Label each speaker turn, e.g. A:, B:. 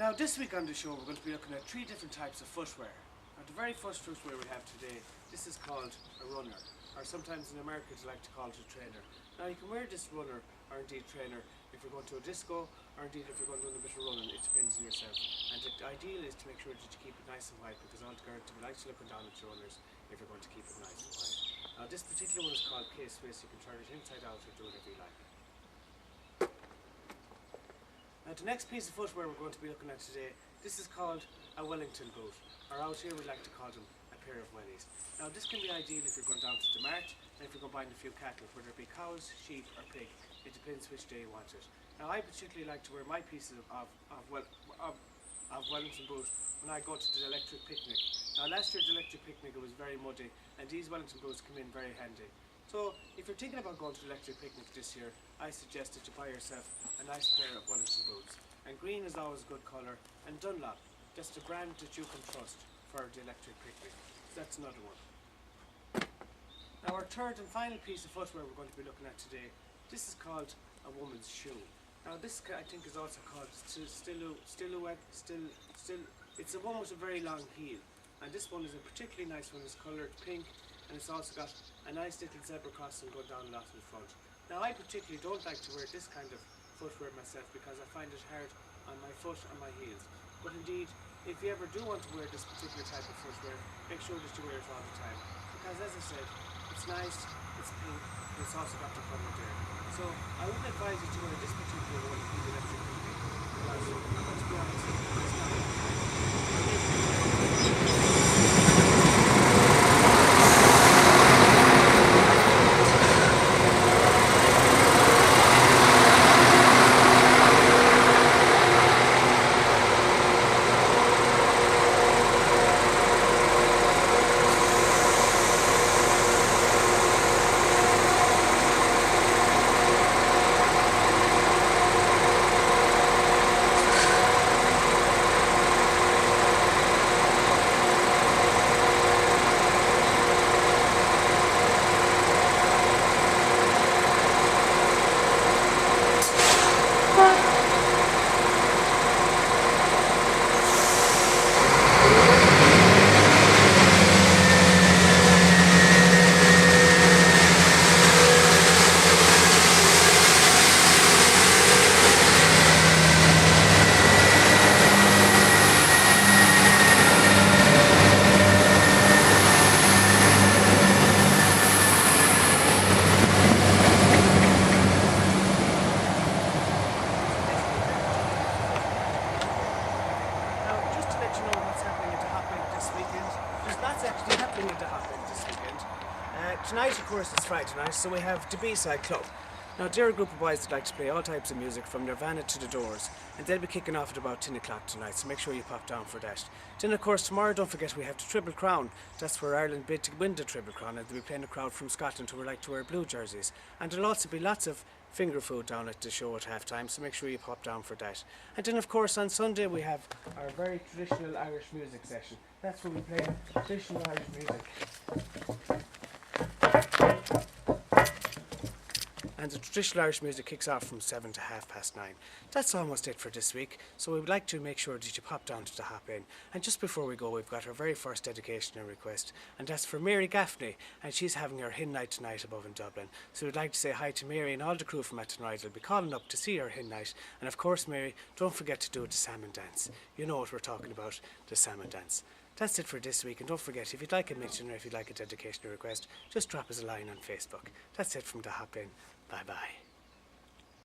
A: Now this week on the show we're going to be looking at 3 different types of footwear. Now the very first footwear we have today, this is called a runner, or sometimes in America they like to call it a trainer. Now you can wear this runner or indeed trainer if you're going to a disco, or indeed if you're going to do a bit of running. It depends on yourself. And the ideal is to make sure that you keep it nice and white, because all the girls will like to looking down at your runners if you're going to keep it nice and white. Now this particular one is called K-Swiss. You can turn it inside out or do whatever you like. Now the next piece of footwear we're going to be looking at today, this is called a Wellington boot, or out here we like to call them a pair of wellies. Now this can be ideal if you're going down to the mart, and if you're going buying a few cattle, whether it be cows, sheep or pig. It depends which day you want it. Now I particularly like to wear my pieces of Wellington boot when I go to the electric picnic. Now last year the electric picnic it was very muddy, and these Wellington boots come in very handy. So if you're thinking about going to the electric picnic this year, I suggest that you buy yourself a nice pair of Wellington boots. And green is always a good colour, and Dunlop, just a brand that you can trust for the electric picnic. So that's another one. Now our third and final piece of footwear we're going to be looking at today, this is called a woman's shoe. Now this I think is also called stiluette. It's a one with a very long heel, and this one is a particularly nice one. It's coloured pink, and it's also got a nice little zebra crossing going down a lot in front. Now I particularly don't like to wear this kind of footwear myself because I find it hard on my foot and my heels. But indeed, if you ever do want to wear this particular type of footwear, make sure that you wear it all the time. Because as I said, it's nice, it's pink, and it's also got the colour there. So I wouldn't advise you to wear this particular one in the electric picnic, because let's be honest, it's not. Actually happening at the hopinn this weekend. Tonight, of course, it's Friday night, so we have the B-Side Club. Now, they're a group of boys that like to play all types of music from Nirvana to the Doors, and they'll be kicking off at about 10 o'clock tonight, so make sure you pop down for that. Then, of course, tomorrow, don't forget, we have the Triple Crown. That's where Ireland bid to win the Triple Crown, and they'll be playing a crowd from Scotland who would like to wear blue jerseys. And there'll also be lots of finger food down at the show at half-time, so make sure you pop down for that. And then, of course, on Sunday, we have our very traditional Irish music session. That's where we play traditional Irish music. And the traditional Irish music kicks off from 7 to 9:30. That's almost it for this week, so we would like to make sure that you pop down to the hopinn. And just before we go, we've got our very first dedication and request, and that's for Mary Gaffney, and she's having her hen night tonight above in Dublin. So we'd like to say hi to Mary, and all the crew from Attymon will be calling up to see her hen night. And of course, Mary, don't forget to do the salmon dance. You know what we're talking about, the salmon dance. That's it for this week, and don't forget, if you'd like a mention or if you'd like a dedication or request, just drop us a line on Facebook. That's it from the hopinn. Bye bye.